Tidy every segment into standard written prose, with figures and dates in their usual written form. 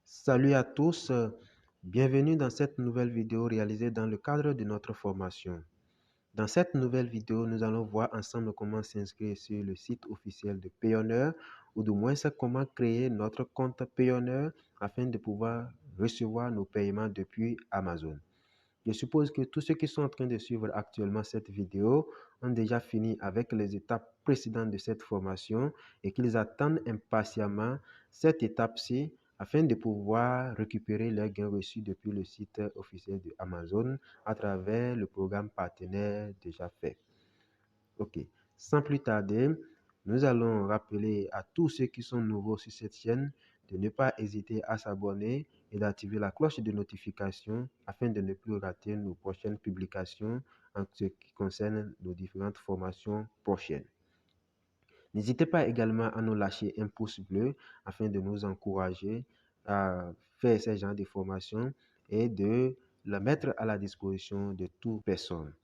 Salut à tous, bienvenue dans cette nouvelle vidéo réalisée dans le cadre de notre formation. Dans cette nouvelle vidéo, nous allons voir ensemble comment s'inscrire sur le site officiel de Payoneer ou du moins comment créer notre compte Payoneer afin de pouvoir recevoir nos paiements depuis Amazon. Je suppose que tous ceux qui sont en train de suivre actuellement cette vidéo ont déjà fini avec les étapes précédentes de cette formation et qu'ils attendent impatiemment cette étape-ci afin de pouvoir récupérer leurs gains reçus depuis le site officiel de Amazon à travers le programme partenaire déjà fait. Ok, sans plus tarder, nous allons rappeler à tous ceux qui sont nouveaux sur cette chaîne de ne pas hésiter à s'abonner et d'activer la cloche de notification afin de ne plus rater nos prochaines publications en ce qui concerne nos différentes formations prochaines. N'hésitez pas également à nous lâcher un pouce bleu afin de nous encourager à faire ce genre de formation et de la mettre à la disposition de toute personne.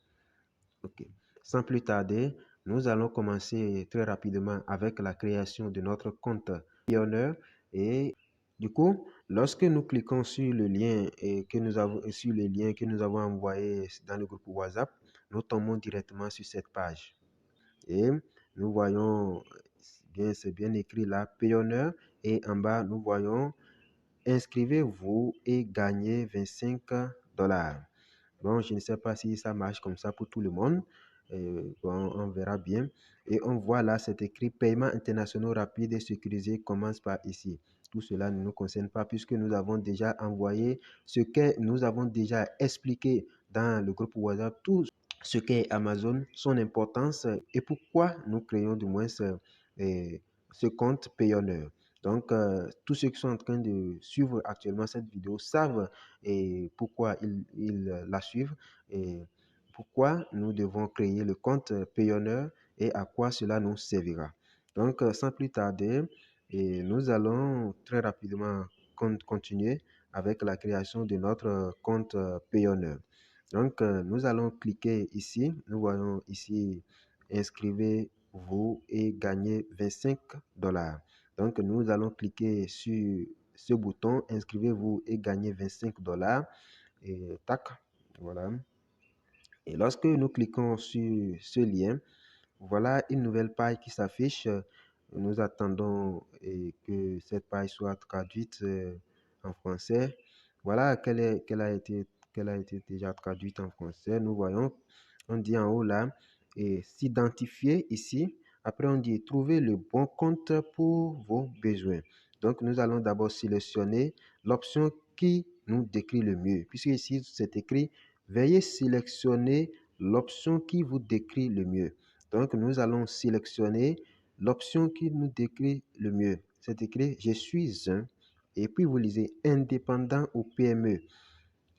Ok. Sans plus tarder, nous allons commencer très rapidement avec la création de notre compte Payoneer. Et du coup, lorsque nous cliquons sur le lien que nous avons envoyé dans le groupe WhatsApp, nous tombons directement sur cette page. Et nous voyons c'est bien écrit là, Payoneer. Et en bas, nous voyons inscrivez-vous et gagnez $25. Bon, je ne sais pas si ça marche comme ça pour tout le monde. Bon, on verra bien. Et on voit là, c'est écrit paiement internationaux rapides et sécurisés commence par ici. Tout cela ne nous concerne pas puisque nous avons déjà envoyé ce que nous avons déjà expliqué dans le groupe WhatsApp, tout ce qu'est Amazon, son importance et pourquoi nous créons du moins ce compte Payoneer. Donc, tous ceux qui sont en train de suivre actuellement cette vidéo savent pourquoi ils la suivent et pourquoi nous devons créer le compte Payoneer et à quoi cela nous servira. Donc, sans plus tarder, nous allons très rapidement continuer avec la création de notre compte Payoneer. Donc, nous allons cliquer ici. Nous voyons ici, inscrivez-vous et gagnez $25. Donc, nous allons cliquer sur ce bouton, inscrivez-vous et gagnez $25. Et tac, voilà. Et lorsque nous cliquons sur ce lien, voilà une nouvelle page qui s'affiche. Nous attendons que cette page soit traduite en français. Voilà qu'elle a été déjà traduite en français. Nous voyons, on dit en haut là, et s'identifier ici. Après, on dit trouver le bon compte pour vos besoins. Donc, nous allons d'abord sélectionner l'option qui nous décrit le mieux. Puisque ici, c'est écrit, veuillez sélectionner l'option qui vous décrit le mieux. Donc, nous allons sélectionner l'option qui nous décrit le mieux. C'est écrit, je suis un, et puis vous lisez indépendant ou PME,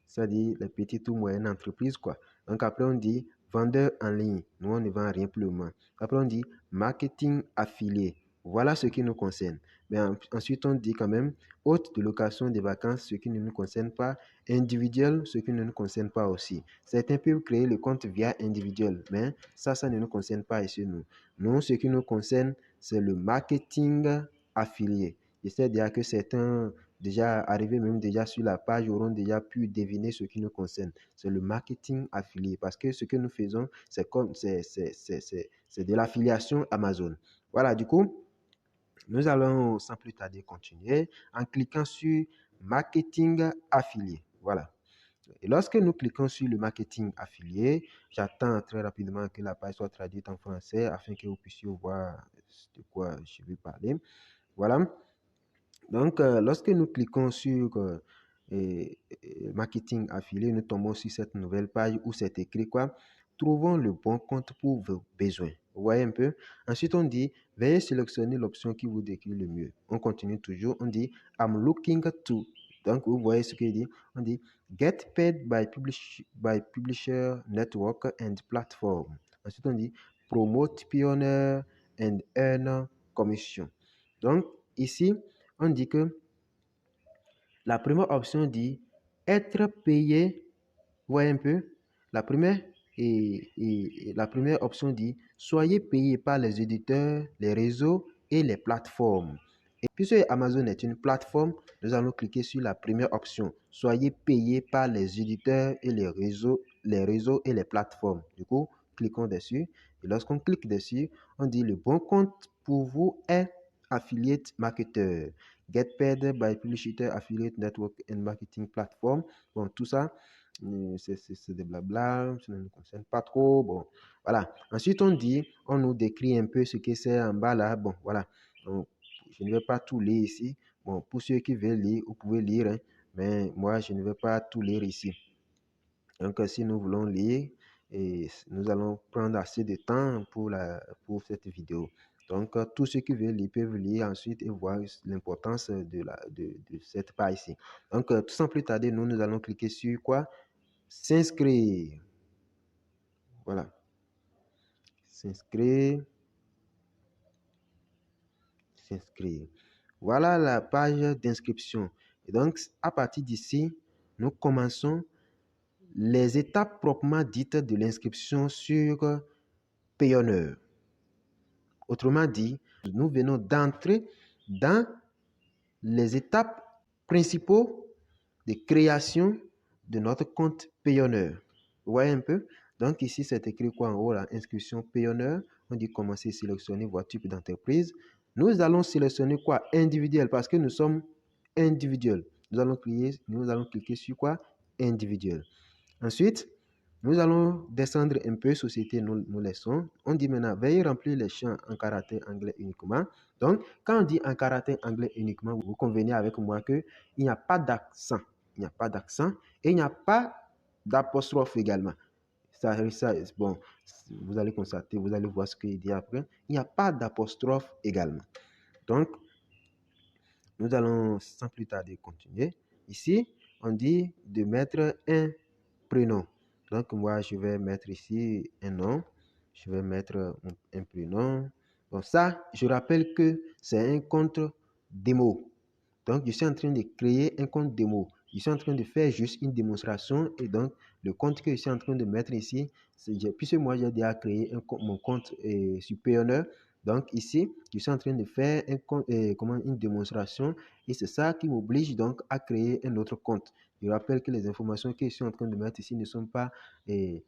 c'est-à-dire les petites ou moyennes entreprises, quoi. Donc, après, on dit vendeur en ligne. Nous, on ne vend rien pour le moment. Après, on dit marketing affilié. Voilà ce qui nous concerne. Mais ensuite, on dit quand même hôte de location des vacances, ce qui ne nous concerne pas. Individuel, ce qui ne nous concerne pas aussi. Certains peuvent créer le compte via individuel, mais ça ne nous concerne pas ici, nous. Nous, ce qui nous concerne, c'est le marketing affilié. C'est-à-dire que certains déjà arrivés même déjà sur la page auront déjà pu deviner ce qui nous concerne. C'est le marketing affilié parce que ce que nous faisons, c'est de l'affiliation Amazon. Voilà, du coup, nous allons sans plus tarder continuer en cliquant sur marketing affilié. Voilà. Et lorsque nous cliquons sur le marketing affilié, j'attends très rapidement que la page soit traduite en français afin que vous puissiez voir de quoi je vais parler. Voilà. Donc, lorsque nous cliquons sur marketing affilié, nous tombons sur cette nouvelle page où c'est écrit quoi? Trouvons le bon compte pour vos besoins. Vous voyez un peu? Ensuite, on dit, veuillez sélectionner l'option qui vous décrit le mieux. On continue toujours. On dit, I'm looking to. Donc, vous voyez ce qu'il dit. On dit, get paid by publisher network and platform. Ensuite, on dit, promote Payoneer and earn commission. Donc, ici, on dit que la première option dit être payé. Vous voyez un peu? La première, la première option dit soyez payé par les éditeurs, les réseaux et les plateformes. Et puisque Amazon est une plateforme, nous allons cliquer sur la première option. Soyez payé par les éditeurs et les réseaux et les plateformes. Du coup, cliquons dessus. Et lorsqu'on clique dessus, on dit le bon compte pour vous est Affiliate Marketer. Get paid by Publisher Affiliate Network and Marketing Platform. Bon, tout ça, c'est des blabla, ça ne nous concerne pas trop. Bon, voilà. Ensuite, on nous décrit un peu ce que c'est en bas là. Bon, voilà. Donc, je ne vais pas tout lire ici. Bon, pour ceux qui veulent lire, vous pouvez lire, hein, mais moi, je ne vais pas tout lire ici. Donc, si nous voulons lire, et nous allons prendre assez de temps pour cette vidéo. Donc, tous ceux qui veulent lire peuvent lire ensuite et voir l'importance de cette page ici. Donc, sans plus tarder, nous allons cliquer sur quoi? S'inscrire. Voilà. S'inscrire. S'inscrire. Voilà la page d'inscription. Et donc, à partir d'ici, nous commençons les étapes proprement dites de l'inscription sur Payoneer. Autrement dit, nous venons d'entrer dans les étapes principaux de création de notre compte Payoneer. Vous voyez un peu? Donc ici, c'est écrit quoi en haut, la inscription Payoneer. On dit commencer, sélectionner votre type d'entreprise. Nous allons sélectionner quoi? Individuel, parce que nous sommes individuels. Nous allons cliquer sur quoi? Individuel. Ensuite, nous allons descendre un peu, société, nous laissons. On dit maintenant, veuillez remplir les champs en caractère anglais uniquement. Donc, quand on dit en caractère anglais uniquement, vous convenez avec moi qu'il n'y a pas d'accent. Il n'y a pas d'accent et il n'y a pas d'apostrophe également. Bon, vous allez constater, vous allez voir ce qu'il dit après. Il n'y a pas d'apostrophe également. Donc, nous allons sans plus tarder continuer. Ici, on dit de mettre un prénom. Donc, moi, je vais mettre ici un nom. Je vais mettre un prénom. Donc, ça, je rappelle que c'est un compte démo. Donc, je suis en train de créer un compte démo. Je suis en train de faire juste une démonstration. Et donc, le compte que je suis en train de mettre ici, puisque moi, j'ai déjà créé mon compte sur Payoneer. Donc, ici, je suis en train de faire une démonstration. Et c'est ça qui m'oblige donc à créer un autre compte. Je rappelle que les informations que je suis en train de mettre ici ne sont pas des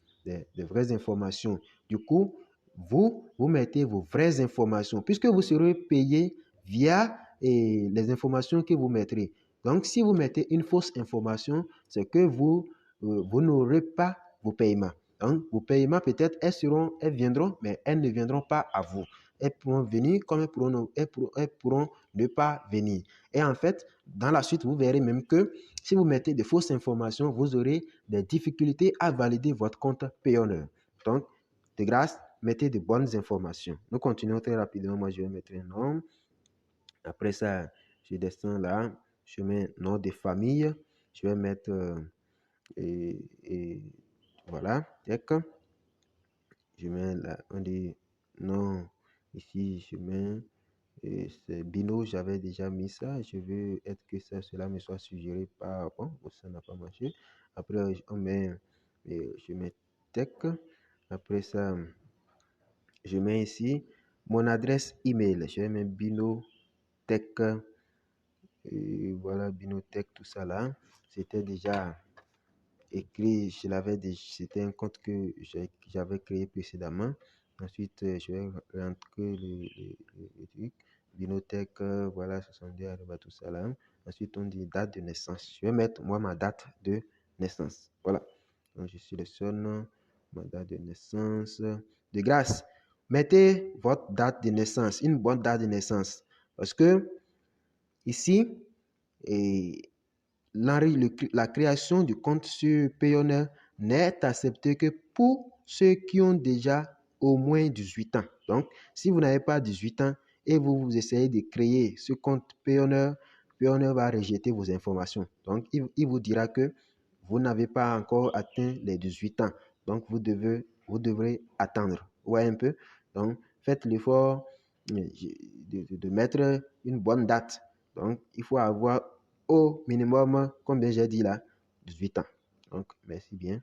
vraies informations. Du coup, vous mettez vos vraies informations puisque vous serez payé via les informations que vous mettrez. Donc, si vous mettez une fausse information, c'est que vous n'aurez pas vos paiements. Donc, vos paiements, peut-être, elles viendront, mais elles ne viendront pas à vous. Elles pourront venir comme elles pourront ne pas venir. Et en fait, dans la suite, vous verrez même que si vous mettez de fausses informations, vous aurez des difficultés à valider votre compte Payoneer. Donc, de grâce, mettez de bonnes informations. Nous continuons très rapidement. Moi, je vais mettre un nom. Après ça, je descends là. Je mets nom de famille. Je vais mettre voilà. Je mets là, on dit non. Ici, je mets c'est Bino, j'avais déjà mis ça. Je veux être que cela me soit suggéré par. Bon, ça n'a pas marché. Après, je mets tech. Après ça, je mets ici mon adresse email. Je vais mettre Bino Tech. Et voilà, Bino Tech, tout ça là. C'était déjà écrit, c'était un compte que j'avais créé précédemment. Ensuite, je vais rentrer le truc. Binotech, voilà, 62, tout ça là. Ensuite, on dit date de naissance. Je vais mettre moi ma date de naissance. Voilà. Donc, je sélectionne ma date de naissance. De grâce, mettez votre date de naissance, une bonne date de naissance. Parce que ici, et la création du compte sur Payoneer n'est acceptée que pour ceux qui ont déjà au moins 18 ans. Donc, si vous n'avez pas 18 ans et vous essayez de créer ce compte Payoneer, Payoneer va rejeter vos informations. Donc, il vous dira que vous n'avez pas encore atteint les 18 ans. Donc, vous devrez attendre. Vous voyez un peu? Donc, faites l'effort de mettre une bonne date. Donc, il faut avoir au minimum, combien j'ai dit là, 18 ans. Donc, merci bien.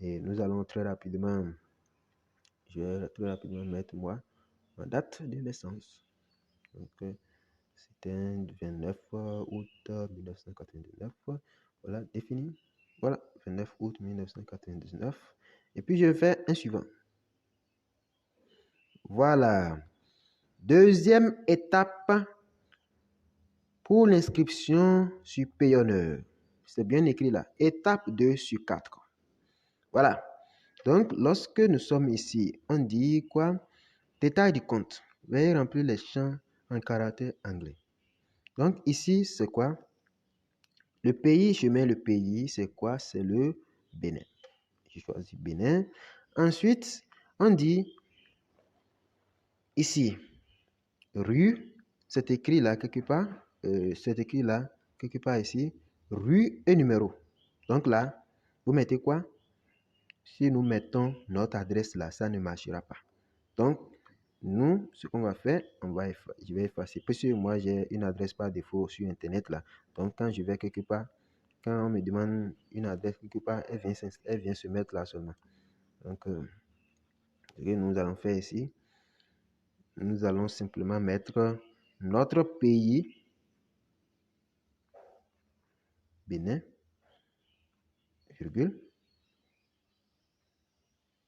Et nous allons très rapidement, je vais très rapidement mettre moi ma date de naissance. Donc, 29 août 1999. Voilà, défini. Voilà, 29 août 1999. Et puis, je fais un suivant. Voilà. Deuxième étape pour l'inscription sur Payoneer. C'est bien écrit là. Étape 2 sur 4. Voilà. Donc, lorsque nous sommes ici, on dit quoi? Détail du compte. Veuillez remplir les champs en caractère anglais. Donc, ici, c'est quoi? Le pays, je mets le pays, c'est quoi? C'est le Bénin. Je choisis Bénin. Ensuite, on dit ici, rue, c'est écrit là quelque part. C'est écrit là quelque part ici, rue et numéro. Donc là, vous mettez quoi? Si nous mettons notre adresse là, ça ne marchera pas. Donc, nous, ce qu'on va faire, je vais effacer. Parce que moi, j'ai une adresse par défaut sur Internet là. Donc, quand je vais quelque part, quand on me demande une adresse quelque part, elle vient se mettre là seulement. Donc, ce que nous allons faire ici, nous allons simplement mettre notre pays, Bénin, virgule,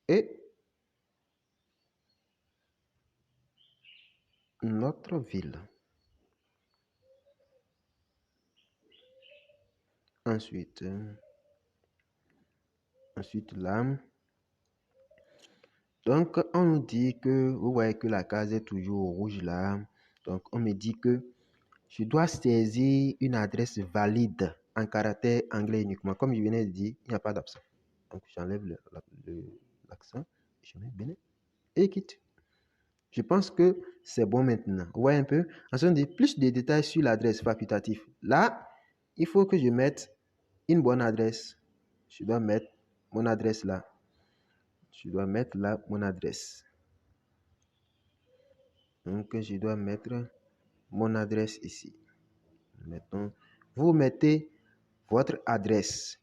et notre ville. Ensuite là, donc on nous dit que, vous voyez que la case est toujours rouge là. Donc on me dit que je dois saisir une adresse valide en caractère anglais uniquement. Comme je venais de dire, il n'y a pas d'accent. Donc j'enlève l'accent, je mets Bénin et quitte. Je pense que c'est bon maintenant. Vous voyez un peu? Ensuite, on dit plus de détails sur l'adresse facultative. Là, il faut que je mette une bonne adresse. Je dois mettre mon adresse là. Je dois mettre là mon adresse. Donc, je dois mettre mon adresse ici. Mettons, vous mettez votre adresse.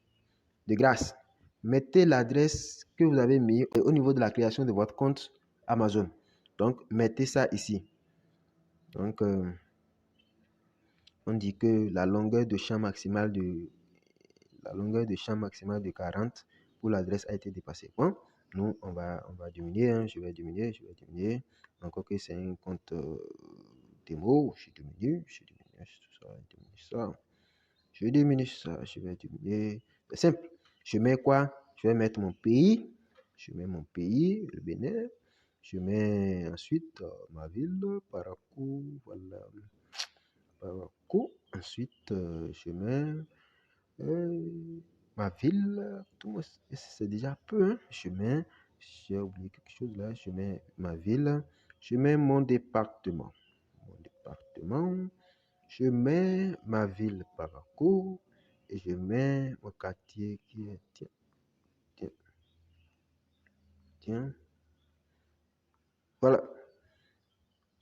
De grâce, mettez l'adresse que vous avez mis au niveau de la création de votre compte Amazon. Donc, mettez ça ici. Donc, on dit que la longueur de champ maximale de 40 pour l'adresse a été dépassée. Bon, nous, on va diminuer. Hein, je vais diminuer. Encore que c'est un compte démo. Je diminue ça. Je vais diminuer. C'est simple. Je mets quoi? Je vais mettre mon pays. Je mets mon pays, le Bénin. Je mets ensuite ma ville, Parakou. Voilà. Parakou. Ensuite, je mets ma ville. C'est déjà peu. Hein? J'ai oublié quelque chose là. Je mets ma ville. Je mets mon département. Je mets ma ville Parakou. Et je mets mon quartier qui est... Tiens. Voilà.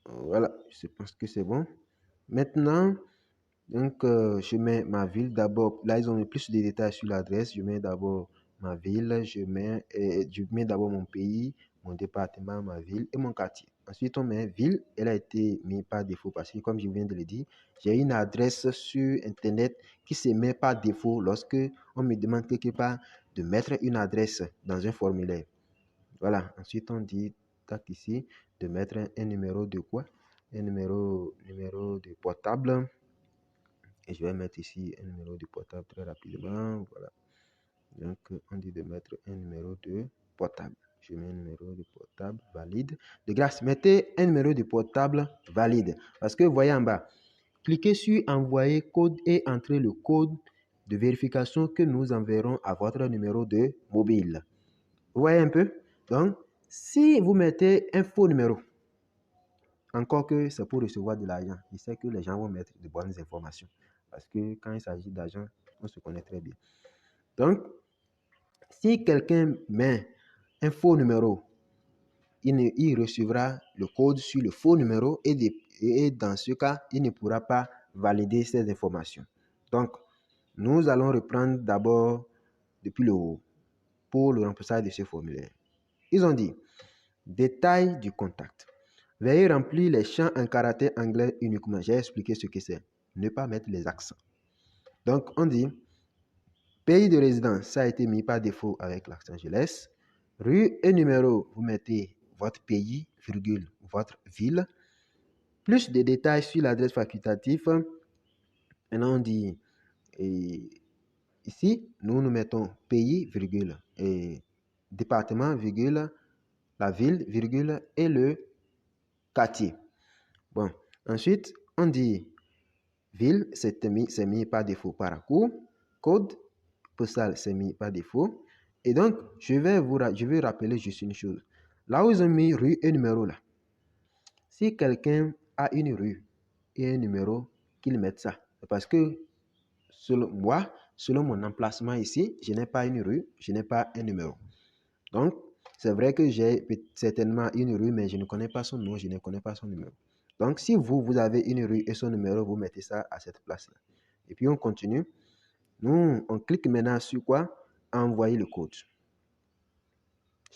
Voilà. Je pense que c'est bon. Maintenant, donc, je mets ma ville d'abord. Là, ils ont mis plus de détails sur l'adresse. Je mets d'abord ma ville. Je mets d'abord mon pays, mon département, ma ville et mon quartier. Ensuite, on met ville. Elle a été mise par défaut parce que, comme je viens de le dire, j'ai une adresse sur Internet qui se met par défaut lorsque on me demande quelque part de mettre une adresse dans un formulaire. Voilà. Ensuite, on dit, tac ici, de mettre un numéro de quoi? Un numéro de portable. Et je vais mettre ici un numéro de portable très rapidement. Voilà. Donc, on dit de mettre un numéro de portable. Je mets un numéro de portable valide. De grâce, mettez un numéro de portable valide. Parce que vous voyez en bas, cliquez sur envoyer code et entrez le code de vérification que nous enverrons à votre numéro de mobile. Vous voyez un peu? Donc, si vous mettez un faux numéro, encore que c'est pour recevoir de l'argent, je sais que les gens vont mettre de bonnes informations. Parce que quand il s'agit d'argent, on se connaît très bien. Donc, si quelqu'un met un faux numéro, il recevra le code sur le faux numéro et dans ce cas, il ne pourra pas valider ces informations. Donc, nous allons reprendre d'abord depuis le haut pour le remplissage de ce formulaire. Ils ont dit, détail du contact. Veuillez remplir les champs en caractère anglais uniquement. J'ai expliqué ce que c'est. Ne pas mettre les accents. Donc, on dit pays de résidence, ça a été mis par défaut avec l'accent, je laisse. Rue et numéro, vous mettez votre pays, virgule, votre ville. Plus de détails sur l'adresse facultative. Maintenant, on dit, et ici, nous mettons pays, virgule, et département, virgule, la ville, virgule, et le quartier. Bon, ensuite, on dit ville, c'est mis par défaut par cours. Code postal, c'est mis par défaut. Et donc, je vais rappeler juste une chose. Là où ils ont mis rue et numéro là, si quelqu'un a une rue et un numéro, qu'il mette ça. Parce que, selon moi, selon mon emplacement ici, je n'ai pas une rue, je n'ai pas un numéro. Donc, c'est vrai que j'ai certainement une rue, mais je ne connais pas son nom, je ne connais pas son numéro. Donc, si vous avez une rue et son numéro, vous mettez ça à cette place-là. Et puis, on continue. Nous, on clique maintenant sur quoi? Envoyer le code.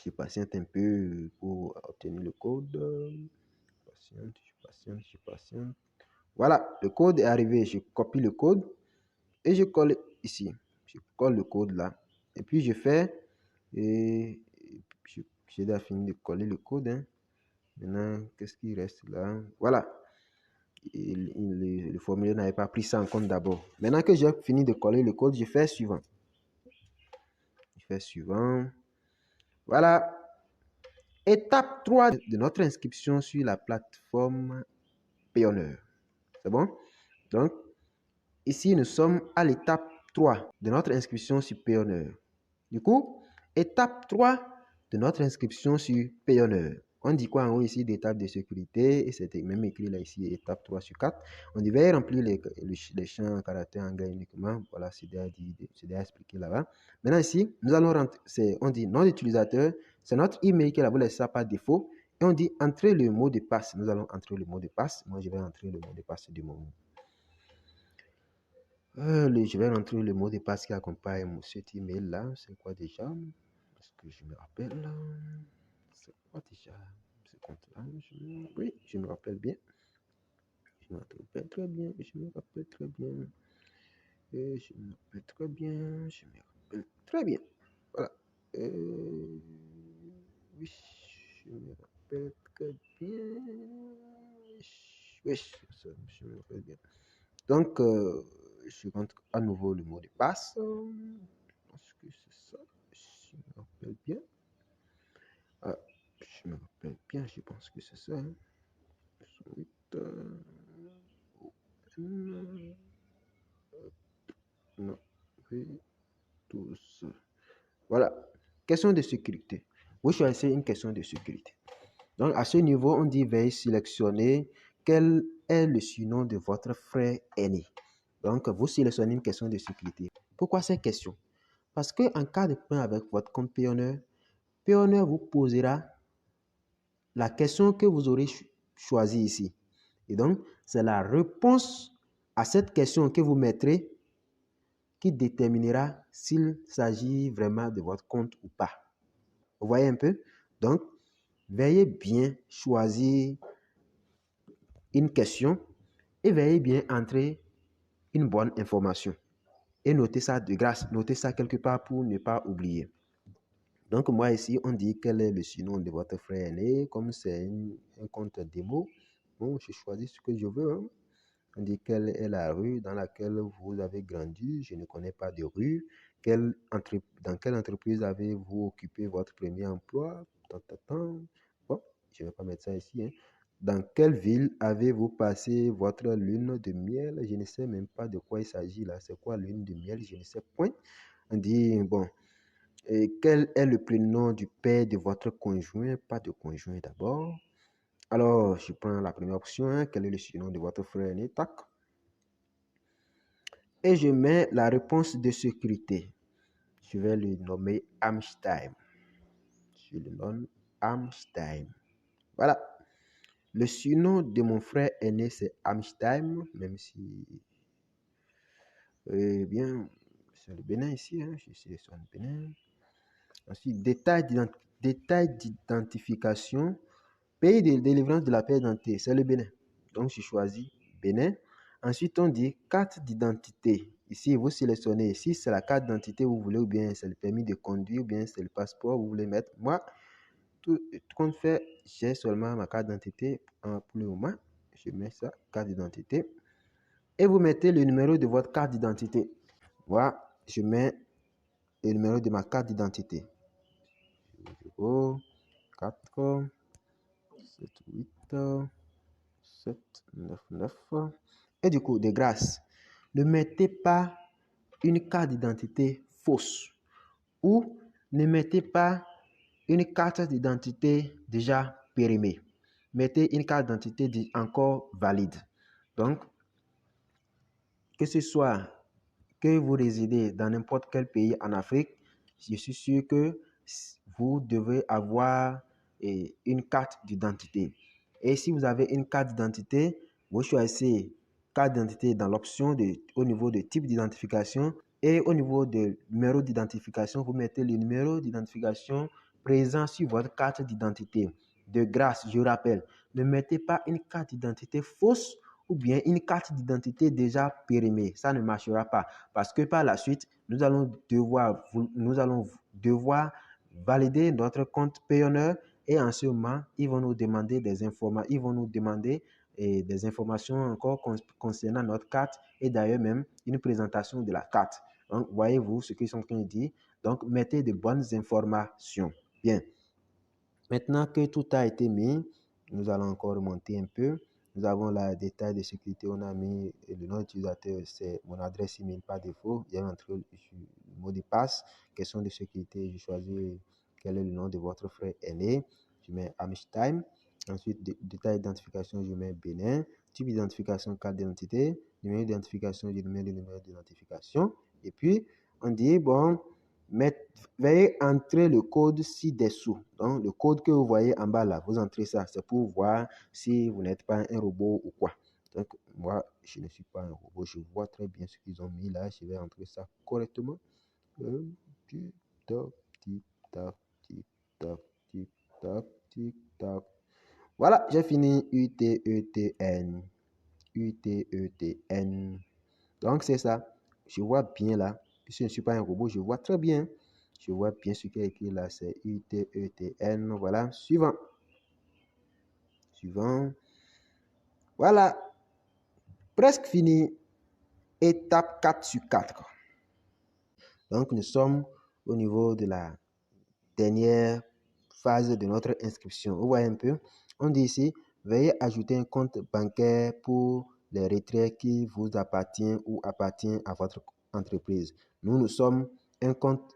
Je patiente un peu pour obtenir le code. Je patiente. Voilà, le code est arrivé. Je copie le code et je colle ici. Je colle le code là. Et puis, je fais... Et j'ai déjà fini de coller le code. Hein. Maintenant, qu'est-ce qui reste là? Voilà. Le formulaire n'avait pas pris ça en compte d'abord. Maintenant que j'ai fini de coller le code, je fais suivant. Je fais suivant. Voilà. Étape 3 de notre inscription sur la plateforme Payoneer. C'est bon? Donc, ici, nous sommes à l'étape 3 de notre inscription sur Payoneer. Du coup, étape 3 de notre inscription sur Payoneer. On dit quoi en haut ici d'étape de sécurité, et c'était même écrit là ici, étape 3 sur 4. On devait remplir les champs en caractère anglais uniquement. Voilà, c'est déjà expliqué là-bas. Maintenant ici, nous allons rentrer, on dit nom d'utilisateur, c'est notre email qui vous laisse ça par défaut. Et on dit entrer le mot de passe. Nous allons entrer le mot de passe. Moi, je vais entrer le mot de passe du moment. Je vais rentrer le mot de passe qui accompagne cet email là. C'est quoi déjà? Parce que je me rappelle. C'est quoi déjà? Ce compte là. Oui, je me rappelle bien. Je me rappelle très bien. Je me rappelle très bien. Et je me rappelle très bien. Je me rappelle très bien. Voilà. Oui, je me rappelle très bien. Oui, je me rappelle bien. Donc, je rentre à nouveau le mot de passe. Est-ce que c'est ça? Je me rappelle bien. Ah, je me rappelle bien, je pense que c'est ça. Hein. 8, non, oui, tous. Voilà. Question de sécurité. Vous choisissez une question de sécurité. Donc, à ce niveau, on dit veuillez sélectionner quel est le surnom de votre frère aîné. Donc, vous sélectionnez une question de sécurité. Pourquoi cette question? Parce qu'en cas de problème avec votre compte Payoneer, Payoneer vous posera la question que vous aurez choisie ici. Et donc, c'est la réponse à cette question que vous mettrez qui déterminera s'il s'agit vraiment de votre compte ou pas. Vous voyez un peu? Donc, veuillez bien choisir une question et veuillez bien entrer une bonne information. Et notez ça de grâce, notez ça quelque part pour ne pas oublier. Donc, moi ici, on dit quel est le surnom de votre frère aîné. Comme c'est un compte démo, bon, je choisis ce que je veux. Hein. On dit quelle est la rue dans laquelle vous avez grandi. Je ne connais pas de rue. Dans quelle entreprise avez-vous occupé votre premier emploi? Bon, je ne vais pas mettre ça ici. Hein. Dans quelle ville avez-vous passé votre lune de miel? Je ne sais même pas de quoi il s'agit là. C'est quoi lune de miel? Je ne sais point. On dit, bon, et quel est le prénom du père de votre conjoint? Pas de conjoint d'abord. Alors, je prends la première option. Hein. Quel est le surnom de votre frère aîné? Tac. Et je mets la réponse de sécurité. Je vais le nommer Amstein. Je le nomme Amstein. Voilà. Le surnom de mon frère aîné, c'est Amstein, même si, bien, c'est le Bénin ici. Hein. Je sélectionne le Bénin. Ensuite, détail d'identification. Pays de délivrance de la pièce d'identité, c'est le Bénin. Donc, je choisis Bénin. Ensuite, on dit carte d'identité. Ici, vous sélectionnez si c'est la carte d'identité vous voulez, ou bien c'est le permis de conduire, ou bien c'est le passeport vous voulez mettre. Moi, tout compte fait, j'ai seulement ma carte d'identité pour le moment. Je mets ça, carte d'identité. Et vous mettez le numéro de votre carte d'identité. Voilà, je mets le numéro de ma carte d'identité. 0, 4, 7, 8, 7, 9, 9. Et du coup, de grâce, ne mettez pas une carte d'identité fausse ou ne mettez pas une carte d'identité déjà périmée. Mettez une carte d'identité encore valide. Donc, que ce soit que vous résidez dans n'importe quel pays en Afrique, je suis sûr que vous devez avoir une carte d'identité. Et si vous avez une carte d'identité, vous choisissez carte d'identité dans l'option au niveau de type d'identification et au niveau de numéro d'identification, vous mettez le numéro d'identification présent sur votre carte d'identité. De grâce, je rappelle, ne mettez pas une carte d'identité fausse ou bien une carte d'identité déjà périmée. Ça ne marchera pas parce que par la suite, nous allons devoir valider notre compte payonneur et en ce moment, ils vont nous demander des informations. Ils vont nous demander des informations encore concernant notre carte et d'ailleurs même une présentation de la carte. Donc, voyez-vous ce qu'ils sont en train de dire. Donc, mettez de bonnes informations. Bien. Maintenant que tout a été mis, nous allons encore remonter un peu. Nous avons la détail de sécurité. On a mis le nom d'utilisateur, c'est mon adresse email par défaut. Il y a entré le mot de passe. Question de sécurité, je choisis quel est le nom de votre frère aîné. Je mets Amistime. Ensuite, détail d'identification, je mets Bénin. Type d'identification, carte d'identité. Numéro d'identification, je mets le numéro d'identification. Et puis, on dit, bon, veuillez entrer le code ci-dessous. Donc, le code que vous voyez en bas là, vous entrez ça. C'est pour voir si vous n'êtes pas un robot ou quoi. Donc, moi, je ne suis pas un robot. Je vois très bien ce qu'ils ont mis là. Je vais entrer ça correctement. Tic-tac, tic-tac, tic-tac, tic-tac, tic-tac. Voilà, j'ai fini. UTETN. UTETN. Donc, c'est ça. Je vois bien là. Puisque je ne suis pas un robot, je vois très bien. Je vois bien ce qui est écrit là. C'est UTETN. Voilà. Suivant. Suivant. Voilà. Presque fini. Étape 4 sur 4. Donc, nous sommes au niveau de la dernière phase de notre inscription. Vous voyez un peu. On dit ici, veuillez ajouter un compte bancaire pour les retraits qui vous appartient ou appartient à votre entreprise. Nous sommes un compte,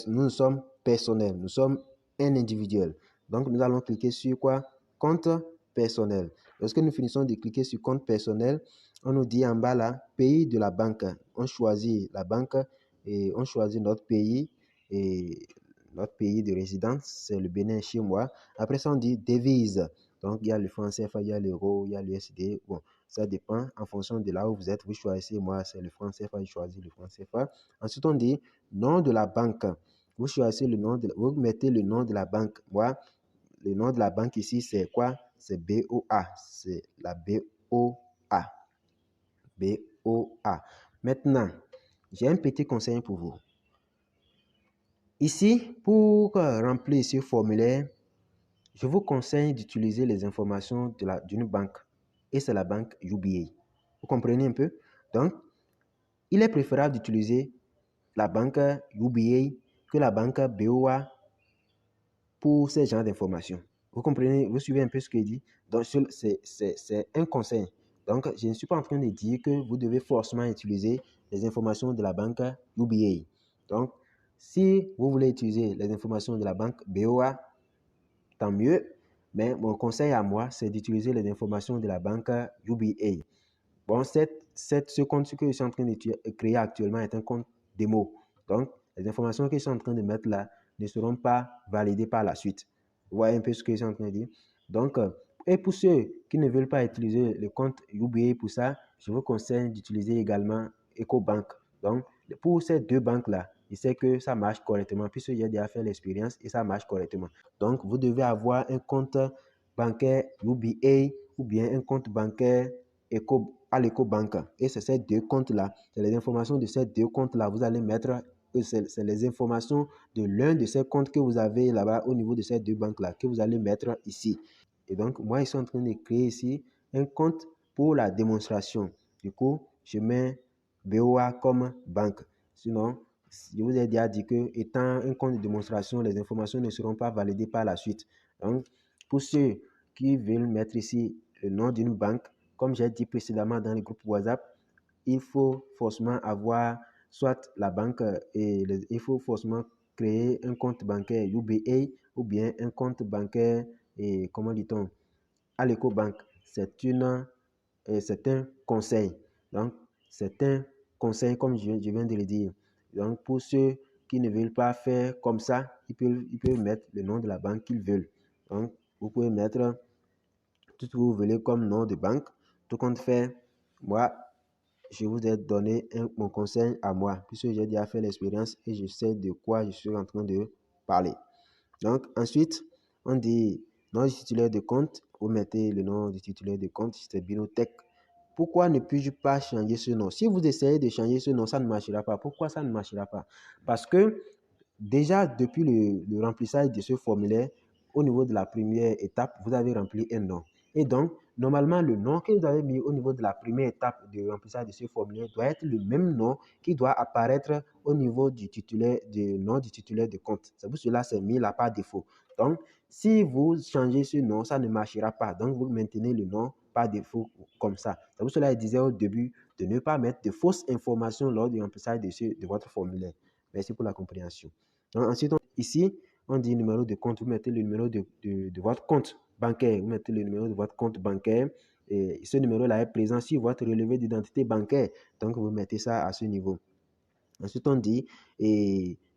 nous sommes personnels, nous sommes un individuel. Donc, nous allons cliquer sur quoi? Compte personnel. Lorsque nous finissons de cliquer sur compte personnel, on nous dit en bas là, pays de la banque. On choisit la banque et on choisit notre pays et notre pays de résidence, c'est le Bénin chez moi. Après ça, on dit devise. Donc, il y a le franc CFA, il y a l'euro, il y a l'USD. Bon, ça dépend en fonction de là où vous êtes. Vous choisissez, moi, c'est le franc CFA, je choisis le franc CFA. Ensuite, on dit nom de la banque. Vous choisissez le nom, vous mettez le nom de la banque. Moi, le nom de la banque ici, c'est quoi? C'est BOA. C'est la BOA. BOA. Maintenant, j'ai un petit conseil pour vous. Ici, pour remplir ce formulaire, je vous conseille d'utiliser les informations d'une banque. Et c'est la banque UBA. Vous comprenez un peu? Donc, il est préférable d'utiliser la banque UBA que la banque BOA pour ce genre d'informations. Vous comprenez? Vous suivez un peu ce que je dis? Donc, c'est un conseil. Donc, je ne suis pas en train de dire que vous devez forcément utiliser les informations de la banque UBA. Donc, si vous voulez utiliser les informations de la banque BOA, tant mieux. Mais mon conseil à moi, c'est d'utiliser les informations de la banque UBA. Bon, ce compte que je suis en train de créer actuellement est un compte démo. Donc, les informations que je suis en train de mettre là ne seront pas validées par la suite. Vous voyez un peu ce que je suis en train de dire? Donc, et pour ceux qui ne veulent pas utiliser le compte UBA pour ça, je vous conseille d'utiliser également EcoBank. Donc, pour ces deux banques-là, je sais que ça marche correctement puisque j'ai déjà fait l'expérience et ça marche correctement. Donc, vous devez avoir un compte bancaire UBA ou bien un compte bancaire à l'Ecobank. Et c'est ces deux comptes-là, c'est les informations de ces deux comptes-là. Vous allez mettre, c'est les informations de l'un de ces comptes que vous avez là-bas au niveau de ces deux banques-là que vous allez mettre ici. Et donc, moi, je suis en train de créer ici un compte pour la démonstration. Du coup, je mets BOA comme banque. Sinon, je vous ai déjà dit que étant un compte de démonstration, les informations ne seront pas validées par la suite. Donc, pour ceux qui veulent mettre ici le nom d'une banque, comme j'ai dit précédemment dans le groupe WhatsApp, il faut forcément avoir soit la banque et il faut forcément créer un compte bancaire UBA ou bien un compte bancaire et comment dit-on à l'Ecobank. C'est un conseil. Donc, c'est un conseil comme je viens de le dire. Donc, pour ceux qui ne veulent pas faire comme ça, ils peuvent mettre le nom de la banque qu'ils veulent. Donc, vous pouvez mettre tout ce que vous voulez comme nom de banque. Tout compte fait, moi, je vous ai donné mon conseil à moi, puisque j'ai déjà fait l'expérience et je sais de quoi je suis en train de parler. Donc, ensuite, on dit nom du titulaire de compte. Vous mettez le nom du titulaire de compte, c'est Binotech. Pourquoi ne puis-je pas changer ce nom? Si vous essayez de changer ce nom, ça ne marchera pas. Pourquoi ça ne marchera pas? Parce que déjà, depuis le remplissage de ce formulaire, au niveau de la première étape, vous avez rempli un nom. Et donc, normalement, le nom que vous avez mis au niveau de la première étape de remplissage de ce formulaire doit être le même nom qui doit apparaître au niveau du titulaire, du nom du titulaire de compte. C'est pour cela que c'est mis là par défaut. Donc, si vous changez ce nom, ça ne marchera pas. Donc, vous maintenez le nom par défaut comme ça. C'est pour cela que je disais au début de ne pas mettre de fausses informations lors du remplissage de votre formulaire. Merci pour la compréhension. Donc, ensuite, ici, on dit numéro de compte. Vous mettez le numéro de votre compte bancaire. Vous mettez le numéro de votre compte bancaire. Et ce numéro-là est présent sur votre relevé d'identité bancaire. Donc, vous mettez ça à ce niveau. Ensuite, on dit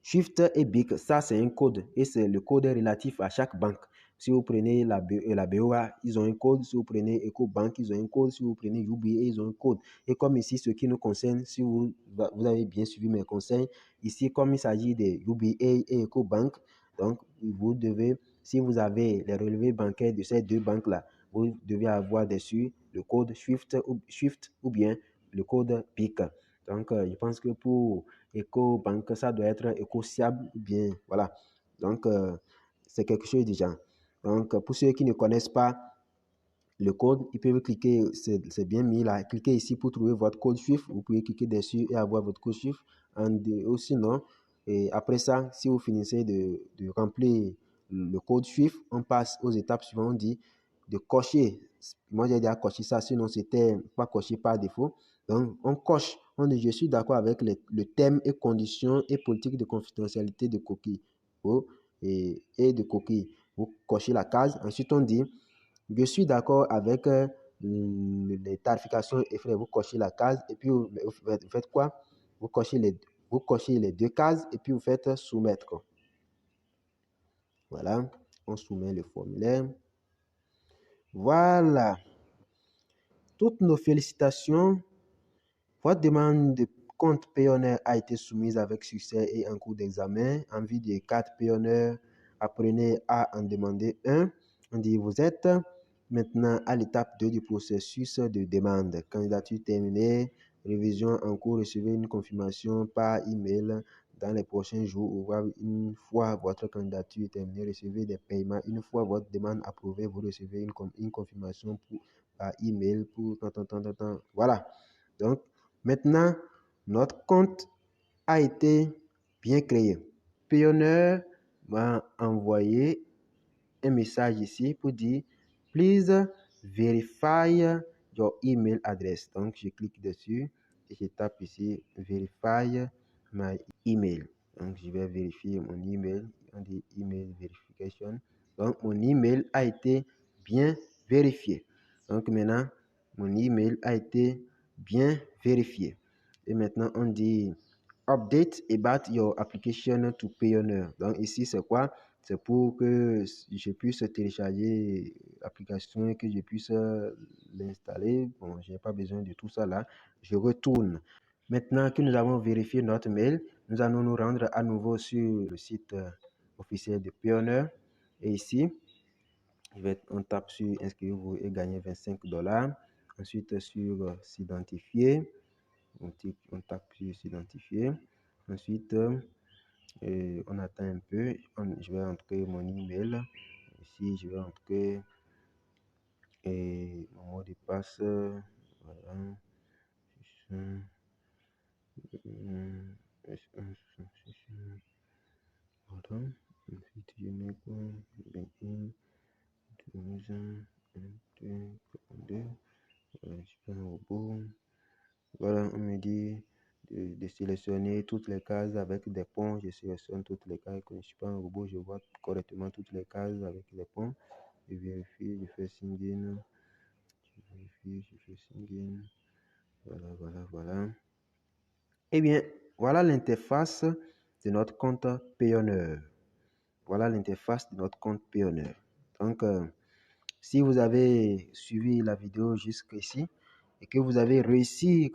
Shift et BIC, ça c'est un code et c'est le code relatif à chaque banque. Si vous prenez la BOA, ils ont un code. Si vous prenez EcoBank, ils ont un code. Si vous prenez UBA, ils ont un code. Et comme ici, ce qui nous concerne, si vous avez bien suivi mes conseils, ici, comme il s'agit de UBA et EcoBank, donc vous devez, si vous avez les relevés bancaires de ces deux banques-là, vous devez avoir dessus le code Shift ou bien le code BIC. Donc, je pense que pour EcoBank, ça doit être EcoSiable ou bien, voilà. Donc, c'est quelque chose du genre. Donc, pour ceux qui ne connaissent pas le code, ils peuvent cliquer, c'est bien mis là, cliquez ici pour trouver votre code Swift. Vous pouvez cliquer dessus et avoir votre code Swift. Ou sinon, et après ça, si vous finissez de remplir le code Swift, on passe aux étapes suivantes. On dit de cocher. Moi, j'ai déjà coché ça, sinon c'était pas coché par défaut. Donc, on coche. On dit, je suis d'accord avec le thème et conditions et politique de confidentialité de coquille et de coquille. Vous cochez la case. Ensuite, on dit, je suis d'accord avec les tarifications et frais. Vous cochez la case et puis vous faites quoi? Vous cochez les deux cases et puis vous faites soumettre. Voilà, on soumet le formulaire. Voilà. Toutes nos félicitations. Votre demande de compte payonneur a été soumise avec succès et en cours d'examen. En vue des 4 payonneurs, apprenez à en demander un. On dit vous êtes maintenant à l'étape 2 du processus de demande. Candidature terminée, révision en cours, recevez une confirmation par email dans les prochains jours. Une fois votre candidature terminée, recevez des paiements. Une fois votre demande approuvée, vous recevez une confirmation par email pour voilà. Donc, maintenant, notre compte a été bien créé. Payoneer m'a envoyé un message ici pour dire Please verify your email address. Donc, je clique dessus et je tape ici Verify my email. Donc, je vais vérifier mon email. On dit email verification. Donc, mon email a été bien vérifié. Donc, maintenant, mon email a été bien vérifié. Et maintenant, on dit Update about your application to Payoneer. Donc, ici, c'est quoi? C'est pour que je puisse télécharger l'application et que je puisse l'installer. Bon, je n'ai pas besoin de tout ça là. Je retourne. Maintenant que nous avons vérifié notre mail, nous allons nous rendre à nouveau sur le site officiel de Payoneer. Et ici, On tape sur inscrivez-vous et gagnez $25. Ensuite, sur s'identifier, on tape sur s'identifier. Ensuite, on attend un peu. Je vais entrer mon email. Ici, je vais entrer mon mot de passe. Voilà. Voilà. Ensuite, je mets quoi? Voilà, on me dit de sélectionner toutes les cases avec des points. Je sélectionne toutes les cases. Quand je suis pas un robot, je vois correctement toutes les cases avec les points. Je vérifie, je fais sign in. Je vérifie, je fais sign in. Voilà. Eh bien, voilà l'interface de notre compte Payoneer. Voilà l'interface de notre compte Payoneer. Donc, si vous avez suivi la vidéo jusqu'ici et que vous avez réussi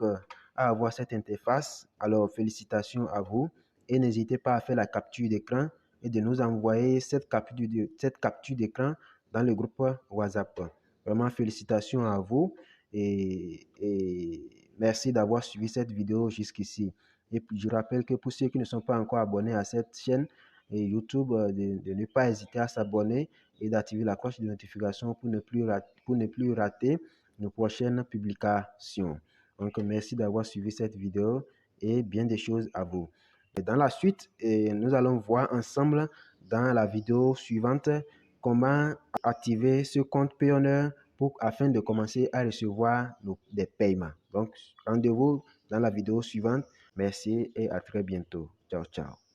à avoir cette interface, alors félicitations à vous et n'hésitez pas à faire la capture d'écran et de nous envoyer cette capture d'écran dans le groupe WhatsApp. Vraiment félicitations à vous et merci d'avoir suivi cette vidéo jusqu'ici. Et puis je rappelle que pour ceux qui ne sont pas encore abonnés à cette chaîne YouTube, de ne pas hésiter à s'abonner et d'activer la cloche de notification pour ne plus rater nos prochaines publications. Donc, merci d'avoir suivi cette vidéo et bien des choses à vous. Et dans la suite, nous allons voir ensemble dans la vidéo suivante comment activer ce compte Payoneer afin de commencer à recevoir des paiements. Donc, rendez-vous dans la vidéo suivante. Merci et à très bientôt. Ciao, ciao.